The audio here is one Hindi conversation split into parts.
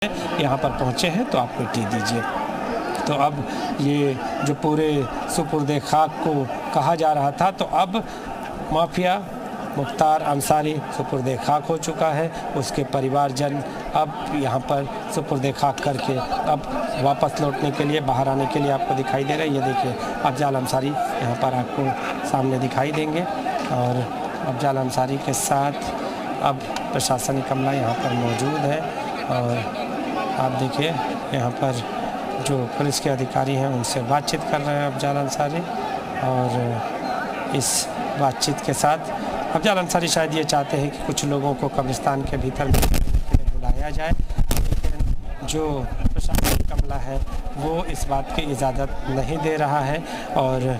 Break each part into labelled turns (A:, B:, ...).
A: यहाँ पर पहुँचे हैं तो आप मिट्टी दीजिए। तो अब ये जो पूरे सुपुर्द खाक को कहा जा रहा था, तो अब माफिया मुख्तार अंसारी सुपुर्द खाक हो चुका है। उसके परिवारजन अब यहाँ पर सुपुर्द खाक करके अब वापस लौटने के लिए, बाहर आने के लिए आपको दिखाई दे रहा है। ये देखिए अफजाल अंसारी यहाँ पर आपको सामने दिखाई देंगे और अफजाल अंसारी के साथ अब प्रशासनिक अमला यहाँ पर मौजूद है। और आप देखिए यहाँ पर जो पुलिस के अधिकारी हैं उनसे बातचीत कर रहे हैं अफजाल अंसारी। और इस बातचीत के साथ अफजाल अंसारी शायद ये चाहते हैं कि कुछ लोगों को कब्रिस्तान के भीतर बुलाया जाए, लेकिन जो प्रशासनिक अमला है वो इस बात की इजाज़त नहीं दे रहा है। और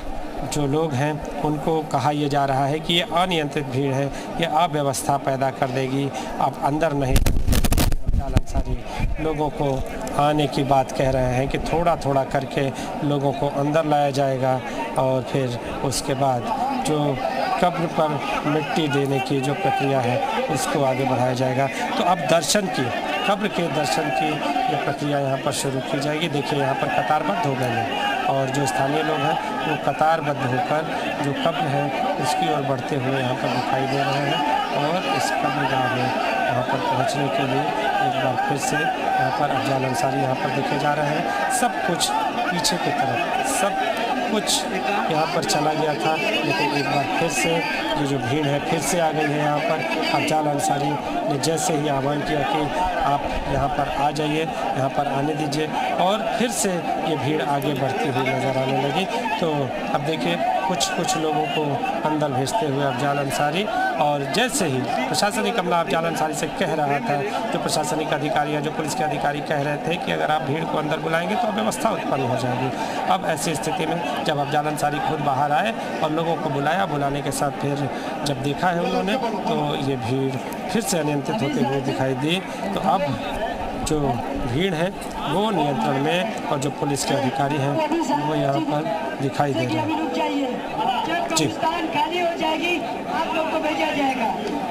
A: जो लोग हैं उनको कहा यह जा रहा है कि ये अनियंत्रित भीड़ है, ये अव्यवस्था पैदा कर देगी, आप अंदर नहीं। अफजाल अंसारी लोगों को आने की बात कह रहे हैं कि थोड़ा थोड़ा करके लोगों को अंदर लाया जाएगा और फिर उसके बाद जो कब्र पर मिट्टी देने की जो प्रक्रिया है उसको आगे बढ़ाया जाएगा। तो अब दर्शन की, कब्र के दर्शन की ये प्रक्रिया यहाँ पर शुरू की जाएगी। देखिए यहाँ पर कतारबद्ध हो गए हैं और जो स्थानीय लोग हैं वो कतारबद्ध होकर जो कब्र है उसकी ओर बढ़ते हुए यहाँ पर दिखाई दे रहे हैं। और इस कब्रगाह में यहाँ पर पहुँचने के लिए एक बार फिर से यहाँ पर अफजाल अंसारी यहाँ पर देखे जा रहे हैं। सब कुछ पीछे की तरफ, सब कुछ यहाँ पर चला गया था, लेकिन एक बार फिर से ये जो भीड़ है फिर से आ गई है यहाँ पर। अफजाल अंसारी ने जैसे ही आह्वान किया कि आप यहाँ पर आ जाइए, यहाँ पर आने दीजिए, और फिर से ये भीड़ आगे बढ़ती हुई नज़र आने लगी। तो अब देखिए कुछ लोगों को अंदर भेजते हुए अफजाल अंसारी, और जैसे ही प्रशासनिक अमला अफजाल अंसारी से कह रहा था, जो प्रशासनिक अधिकारी या जो पुलिस के अधिकारी कह रहे थे कि अगर आप भीड़ को अंदर बुलाएंगे तो अव्यवस्था उत्पन्न हो जाएगी। अब ऐसी स्थिति में जब अफजाल अंसारी खुद बाहर आए और लोगों को बुलाया, बुलाने के साथ फिर जब देखा है उन्होंने तो ये भीड़ फिर से अनियंत्रित होते हुए दिखाई दी। तो अब जो भीड़ है वो नियंत्रण में, और जो पुलिस के अधिकारी हैं वो यहाँ पर दिखाई दे रहे हैं। जी,
B: खाली हो जाएगी, आप लोग को भेजा जाएगा,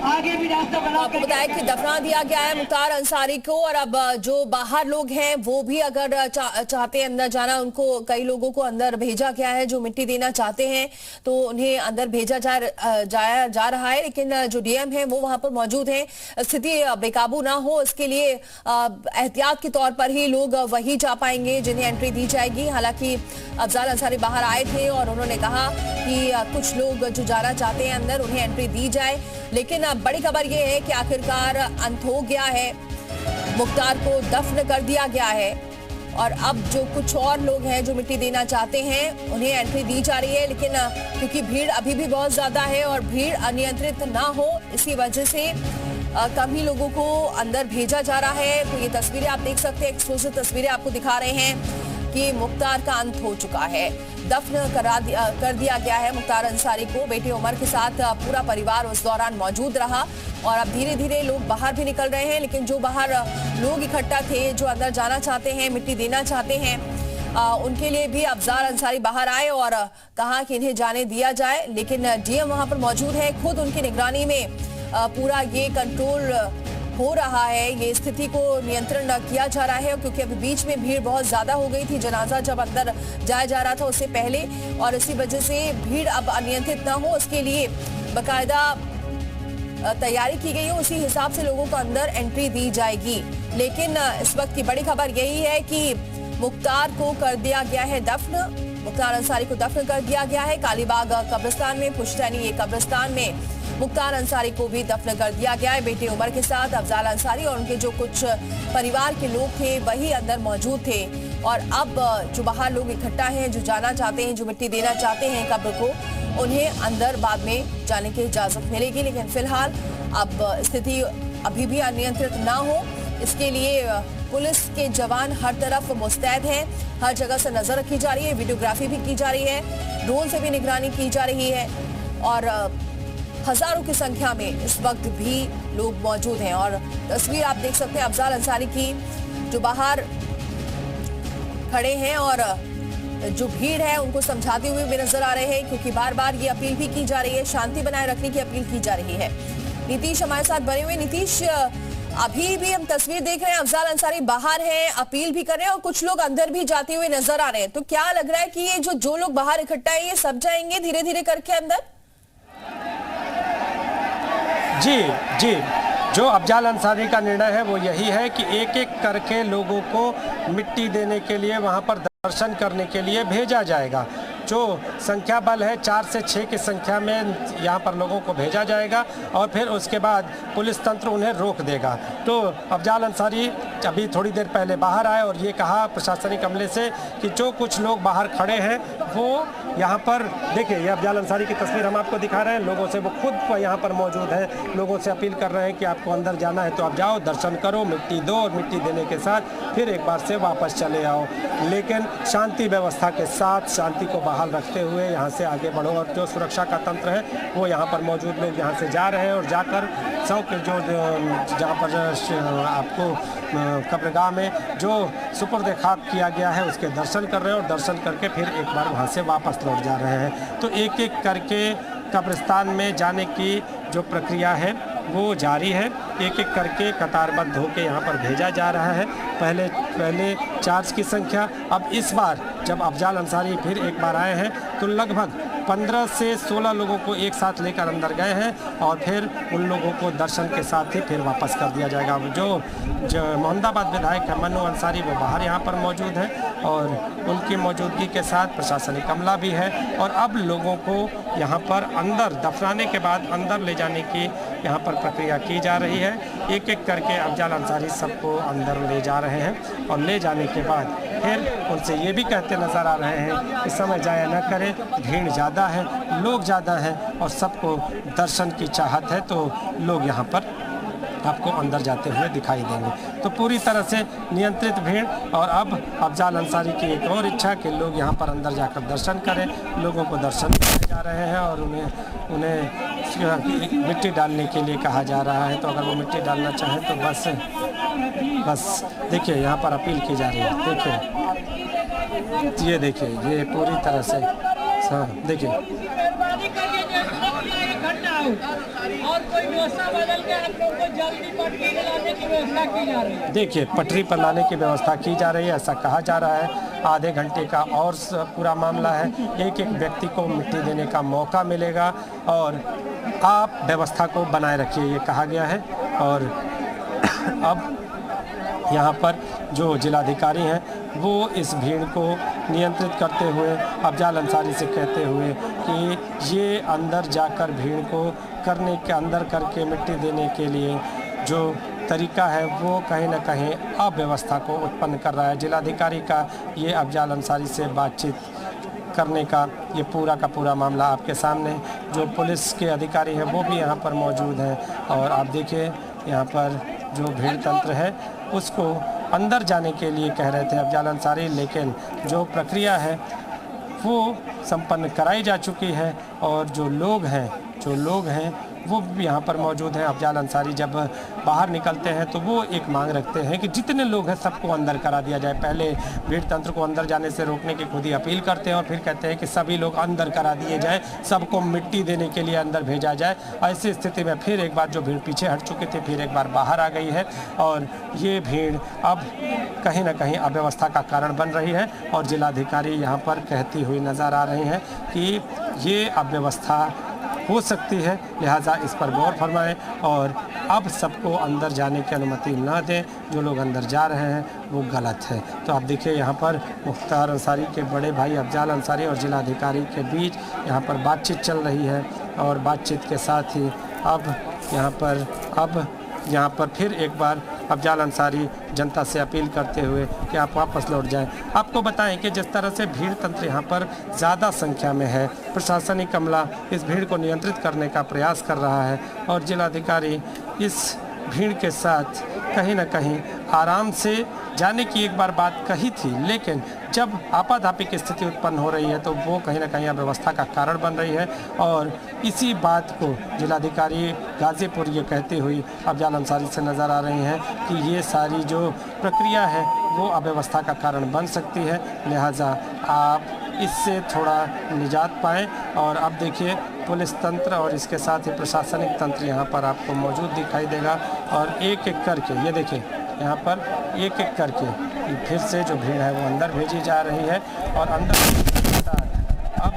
B: आगे भी रास्ता बना।
C: आपको बताया कि दफना दिया गया है मुख्तार अंसारी को, और अब जो बाहर लोग हैं वो भी अगर चाहते हैं अंदर जाना, उनको कई लोगों को अंदर भेजा गया है जो मिट्टी देना चाहते हैं, तो उन्हें अंदर भेजा जा रहा है। लेकिन जो डीएम है वो वहां पर मौजूद हैं। स्थिति बेकाबू ना हो इसके लिए एहतियात के तौर पर ही लोग वही जा पाएंगे जिन्हें एंट्री दी जाएगी। हालांकि अफजाल अंसारी बाहर आए थे और उन्होंने कहा कि कुछ लोग जो जाना चाहते हैं अंदर उन्हें एंट्री दी जाए। लेकिन अब बड़ी खबर यह है कि आखिरकार अंत हो गया है, मुख्तार को दफन कर दिया गया है, और अब जो कुछ और लोग हैं जो मिट्टी देना चाहते हैं उन्हें एंट्री दी जा रही है। लेकिन क्योंकि भीड़ अभी भी बहुत ज्यादा है और भीड़ अनियंत्रित ना हो इसी वजह से कम ही लोगों को अंदर भेजा जा रहा है। तो ये तस्वीरें आप देख सकते हैं, एक्सक्लूसिव तस्वीरें आपको दिखा रहे हैं कि मुख्तार का अंत हो चुका है, दफन कर दिया गया है मुख्तार अंसारी को। बेटे उमर के साथ पूरा परिवार उस दौरान मौजूद रहा, और अब धीरे धीरे लोग बाहर भी निकल रहे हैं। लेकिन जो बाहर लोग इकट्ठा थे जो अंदर जाना चाहते हैं, मिट्टी देना चाहते हैं, उनके लिए भी अफजाल अंसारी बाहर आए और कहा कि इन्हें जाने दिया जाए। लेकिन डीएम वहां पर मौजूद है, खुद उनकी निगरानी में पूरा ये कंट्रोल हो रहा है, ये स्थिति को नियंत्रण किया जा रहा है। क्योंकि अभी बीच में भीड़ बहुत ज्यादा हो गई थी, जनाजा जब अंदर जाया जा रहा था उससे पहले, और इसी वजह से भीड़ अब अनियंत्रित ना हो उसके लिए बाकायदा तैयारी की गई है, उसी हिसाब से लोगों को अंदर एंट्री दी जाएगी। लेकिन इस वक्त की बड़ी खबर यही है कि मुख्तार को कर दिया गया है दफन, मुख्तार अंसारी को दफन कर दिया गया है कालीबाग कब्रिस्तान में, पुश्तैनी ये कब्रिस्तान में मुख्तार अंसारी को भी दफन कर दिया गया है। बेटे उमर के साथ अफजाल अंसारी और उनके जो कुछ परिवार के लोग थे वही अंदर मौजूद थे। और अब जो बाहर लोग इकट्ठा हैं, जो जाना चाहते हैं, जो मिट्टी देना चाहते हैं कब्र को, उन्हें अंदर बाद में जाने की इजाजत मिलेगी। लेकिन फिलहाल अब स्थिति अभी भी अनियंत्रित ना हो इसके लिए पुलिस के जवान हर तरफ मुस्तैद हैं, हर जगह से नजर रखी जा रही है, वीडियोग्राफी भी की जा रही है, ड्रोन से भी निगरानी की जा रही है, और हजारों की संख्या में इस वक्त भी लोग मौजूद हैं। और तस्वीर आप देख सकते हैं अफजाल अंसारी की, जो बाहर खड़े हैं और जो भीड़ है उनको समझाते हुए भी नजर आ रहे हैं, क्योंकि बार बार ये अपील भी की जा रही है, शांति बनाए रखने की अपील की जा रही है। नीतीश हमारे साथ बने हुए। नीतीश, अभी भी हम तस्वीर देख रहे हैं, अफजाल अंसारी बाहर हैं, अपील भी कर रहे हैं और कुछ लोग अंदर भी जाते हुए नजर आ रहे हैं। तो क्या लग रहा है कि ये जो लोग बाहर इकट्ठा है ये सब जाएंगे धीरे धीरे करके अंदर?
A: जी, जो अफजाल अंसारी का निर्णय है वो यही है कि एक एक करके लोगों को मिट्टी देने के लिए वहां पर दर्शन करने के लिए भेजा जाएगा। जो संख्या बल है 4 से 6 की संख्या में यहाँ पर लोगों को भेजा जाएगा और फिर उसके बाद पुलिस तंत्र उन्हें रोक देगा। तो अफजाल अंसारी अभी थोड़ी देर पहले बाहर आए और ये कहा प्रशासनिक अमले से कि जो कुछ लोग बाहर खड़े हैं वो यहाँ पर देखिए, ये अफजाल अंसारी की तस्वीर हम आपको दिखा रहे हैं। लोगों से वो खुद यहाँ पर मौजूद है, लोगों से अपील कर रहे हैं कि आपको अंदर जाना है तो आप जाओ, दर्शन करो, मिट्टी दो और मिट्टी देने के साथ फिर एक बार से वापस चले आओ, लेकिन शांति व्यवस्था के साथ शांति को बहाल रखते हुए यहाँ से आगे बढ़ो। और जो सुरक्षा का तंत्र है वो यहाँ पर मौजूद लोग यहाँ से जा रहे हैं और जाकर जो जहाँ पर आपको कब्रगाह में जो सुपुर्द खाक किया गया है उसके दर्शन कर रहे हैं और दर्शन करके फिर एक बार वहाँ से वापस लौट जा रहे हैं। तो एक एक करके कब्रिस्तान में जाने की जो प्रक्रिया है वो जारी है। एक एक करके कतारबद्ध होकर यहाँ पर भेजा जा रहा है। पहले चार्ज की संख्या, अब इस बार जब अफजाल अंसारी फिर एक बार आए हैं तो लगभग 15 से 16 लोगों को एक साथ लेकर अंदर गए हैं और फिर उन लोगों को दर्शन के साथ ही फिर वापस कर दिया जाएगा। जो मोहम्मदाबाद विधायक है मन्नू अंसारी वो बाहर यहाँ पर मौजूद है और उनकी मौजूदगी के साथ प्रशासनिक अमला भी है और अब लोगों को यहाँ पर अंदर दफनाने के बाद अंदर ले जाने की यहाँ पर प्रक्रिया की जा रही है। एक एक करके अफजाल अंसारी सबको अंदर ले जा रहे हैं और ले जाने के बाद फिर उनसे ये भी कहते नज़र आ रहे हैं कि समय जाया न करें, भीड़ ज़्यादा है, लोग ज़्यादा हैं और सबको दर्शन की चाहत है तो लोग यहाँ पर आपको अंदर जाते हुए दिखाई देंगे। तो पूरी तरह से नियंत्रित भीड़ और अब अफजाल अंसारी की एक और इच्छा कि लोग यहाँ पर अंदर जाकर दर्शन करें। लोगों को दर्शन कराए जा रहे हैं और उन्हें मिट्टी डालने के लिए कहा जा रहा है। तो अगर वो मिट्टी डालना चाहें तो बस देखिए यहाँ पर अपील की जा रही है। देखिए, ये देखिए, ये पूरी तरह से देखिए
B: और कोई व्यवस्था बदल के हम लोग को जल्दी पटरी लाने की व्यवस्था की जा रही है।
A: देखिए, पटरी पर लाने की व्यवस्था की जा रही है, ऐसा कहा जा रहा है। आधे घंटे का और पूरा मामला है। एक एक व्यक्ति को मिट्टी देने का मौका मिलेगा और आप व्यवस्था को बनाए रखिए, ये कहा गया है। और अब यहाँ पर जो जिलाधिकारी हैं वो इस भीड़ को नियंत्रित करते हुए अफजाल अंसारी से कहते हुए कि ये अंदर जाकर भीड़ को अंदर करके मिट्टी देने के लिए जो तरीका है वो कहीं ना कहीं अव्यवस्था को उत्पन्न कर रहा है। जिलाधिकारी का ये अफजाल अंसारी से बातचीत करने का ये पूरा का पूरा मामला आपके सामने। जो पुलिस के अधिकारी हैं वो भी यहाँ पर मौजूद हैं और आप देखिए यहाँ पर जो भीड़ तंत्र है उसको अंदर जाने के लिए कह रहे थे अफजाल अंसारी, लेकिन जो प्रक्रिया है वो संपन्न कराई जा चुकी है और जो लोग हैं वो भी यहाँ पर मौजूद हैं। अफजाल अंसारी जब बाहर निकलते हैं तो वो एक मांग रखते हैं कि जितने लोग हैं सबको अंदर करा दिया जाए। पहले भीड़ तंत्र को अंदर जाने से रोकने की खुद ही अपील करते हैं और फिर कहते हैं कि सभी लोग अंदर करा दिए जाए, सबको मिट्टी देने के लिए अंदर भेजा जाए। ऐसी स्थिति में फिर एक बार जो भीड़ पीछे हट चुकी थी फिर एक बार बाहर आ गई है और ये भीड़ अब कहीं ना कहीं अव्यवस्था का कारण बन रही है और जिलाधिकारी यहाँ पर कहती हुई नज़र आ रही हैं कि ये अव्यवस्था हो सकती है, लिहाजा इस पर गौर फरमाएं और अब सबको अंदर जाने की अनुमति ना दें। जो लोग अंदर जा रहे हैं वो गलत है। तो आप देखिए यहाँ पर मुख्तार अंसारी के बड़े भाई अफजाल अंसारी और जिलाधिकारी के बीच यहाँ पर बातचीत चल रही है और बातचीत के साथ ही अब यहाँ पर फिर एक बार अफजाल अंसारी जनता से अपील करते हुए कि आप वापस लौट जाएं। आपको बताएं कि जिस तरह से भीड़ तंत्र यहाँ पर ज़्यादा संख्या में है, प्रशासनिक अमला इस भीड़ को नियंत्रित करने का प्रयास कर रहा है और जिलाधिकारी इस भीड़ के साथ कहीं ना कहीं आराम से जाने की एक बार बात कही थी, लेकिन जब आपाधापी की स्थिति उत्पन्न हो रही है तो वो कहीं ना कहीं अव्यवस्था का कारण बन रही है और इसी बात को जिलाधिकारी गाज़ीपुर ये कहती हुई अफजाल अंसारी से नज़र आ रही हैं कि ये सारी जो प्रक्रिया है वो अव्यवस्था का कारण बन सकती है, लिहाजा आप इससे थोड़ा निजात पाएँ। और अब देखिए पुलिस तंत्र और इसके साथ ही प्रशासनिक तंत्र यहाँ पर आपको मौजूद दिखाई देगा। और एक एक करके ये देखिए यहाँ पर एक एक करके फिर से जो भीड़ है वो अंदर भेजी जा रही है। और अंदर अब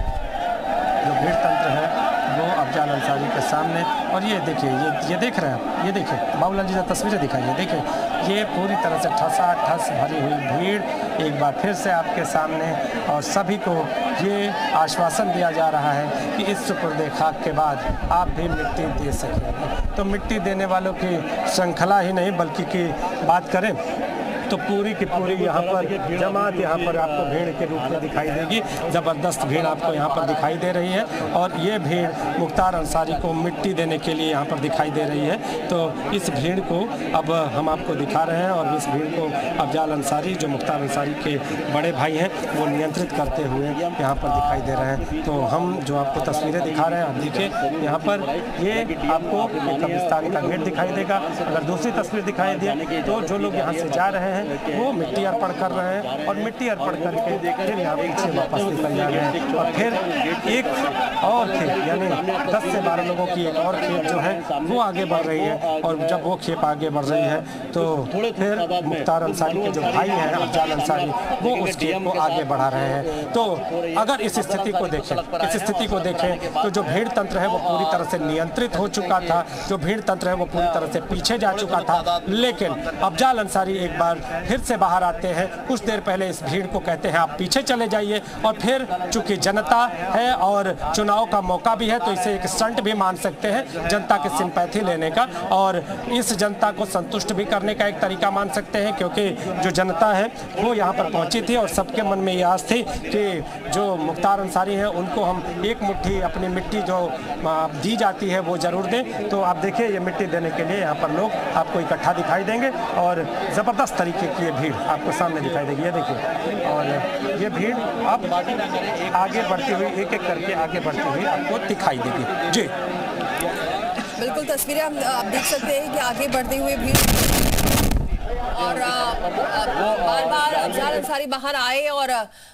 A: जो भीड़ तंत्र है वो अफजाल अंसारी के सामने, और ये देखिए ये देख रहे हैं, ये देखिए बाबूलाल जी ने तस्वीरें दिखाई है, देखिए ये पूरी तरह से ठसाठस भरी हुई भीड़ एक बार फिर से आपके सामने। और सभी को ये आश्वासन दिया जा रहा है कि इस सुपुर्दे खाक के बाद आप भी मिट्टी दे सकेंगे। तो मिट्टी देने वालों की श्रृंखला ही नहीं बल्कि की बात करें तो पूरी की पूरी यहाँ पर जमात यहाँ पर आपको भीड़ के रूप में दिखाई देगी। ज़बरदस्त भीड़ आपको यहाँ पर दिखाई दे रही है। और ये भीड़ मुख्तार अंसारी को मिट्टी देने के लिए यहाँ पर दिखाई दे रही है। तो इस भीड़ को अब हम आपको दिखा रहे हैं और इस भीड़ को अफजाल अंसारी जो मुख्तार अंसारी के बड़े भाई हैं वो नियंत्रित करते हुए यहाँ पर दिखाई दे रहे हैं। तो हम जो आपको तस्वीरें दिखा रहे हैं आप देखिए यहाँ पर ये आपको कब्रिस्तान का गेट दिखाई देगा। अगर दूसरी तस्वीर दिखाई दे तो जो लोग यहाँ से जा रहे हैं वो मिट्टी अर्पण कर रहे हैं और मिट्टी अर्पण करके फिर यहाँ पीछे वापस निकल जा रहे हैं। और फिर एक और खेप यानी 10 से 12 लोगों की एक और खेप जो है वो आगे बढ़ रही है। और जब वो खेप आगे बढ़ रही है तो फिर मुख्तार अंसारी के जो भाई हैं अफजाल अंसारी वो उस खेप को आगे बढ़ा रहे हैं। तो अगर इस स्थिति को देखें तो जो भीड़ तंत्र है वो पूरी तरह से नियंत्रित हो चुका था, जो भीड़ तंत्र है वो पूरी तरह से पीछे जा चुका था। लेकिन अफजाल अंसारी एक बार फिर से बाहर आते हैं। कुछ देर पहले इस भीड़ को कहते हैं आप पीछे चले जाइए, और फिर चूंकि जनता है और चुनाव का मौका भी है तो इसे एक स्टंट भी मान सकते हैं जनता की सिंपैथी लेने का, और इस जनता को संतुष्ट भी करने का एक तरीका मान सकते हैं। क्योंकि जो जनता है वो यहाँ पर पहुंची थी और सबके मन में ये आस थी कि जो मुख्तार अंसारी हैं उनको हम एक मुट्ठी अपनी मिट्टी जो दी जाती है वो जरूर दें। तो आप देखिए ये मिट्टी देने के लिए यहाँ पर लोग आपको इकट्ठा दिखाई देंगे और ज़बरदस्त तरीके की ये भीड़ आपको सामने दिखाई देगी। ये देखिए और ये भीड़ अब आगे बढ़ती हुई एक एक करके आगे बढ़ती हुई आपको दिखाई देगी। जी
C: बिल्कुल तस्वीरें आप देख सकते हैं कि आगे बढ़ते हुए भीड़ और बार बार अफजाल अंसारी बाहर आए और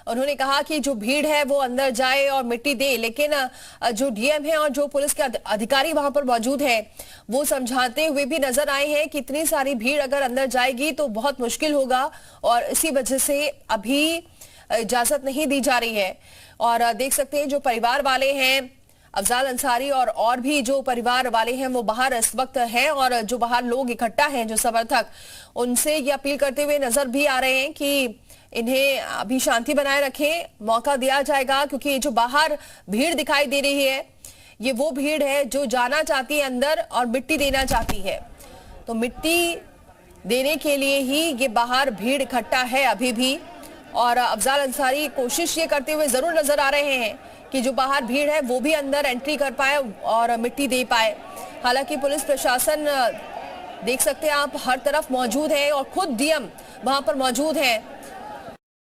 C: उन्होंने कहा कि जो भीड़ है वो अंदर जाए और मिट्टी दे। लेकिन जो डीएम है और जो पुलिस के अधिकारी वहां पर मौजूद है वो समझाते हुए भी नजर आए हैं कि इतनी सारी भीड़ अगर अंदर जाएगी तो बहुत मुश्किल होगा, और इसी वजह से अभी इजाजत नहीं दी जा रही है। और देख सकते हैं जो परिवार वाले हैं अफजाल अंसारी और भी जो परिवार वाले हैं वो बाहर इस वक्त हैं, और जो बाहर लोग इकट्ठा हैं जो समर्थक, उनसे ये अपील करते हुए नजर भी आ रहे हैं कि इन्हें अभी शांति बनाए रखें, मौका दिया जाएगा। क्योंकि ये जो बाहर भीड़ दिखाई दे रही है ये वो भीड़ है जो जाना चाहती है अंदर और मिट्टी देना चाहती है। तो मिट्टी देने के लिए ही ये बाहर भीड़ इकट्ठा है अभी भी। और अफजाल अंसारी कोशिश ये करते हुए जरूर नजर आ रहे हैं कि जो बाहर भीड़ है वो भी अंदर एंट्री कर पाए और मिट्टी दे पाए। हालांकि पुलिस प्रशासन देख सकते हैं आप हर तरफ मौजूद है और खुद डीएम वहां पर मौजूद है।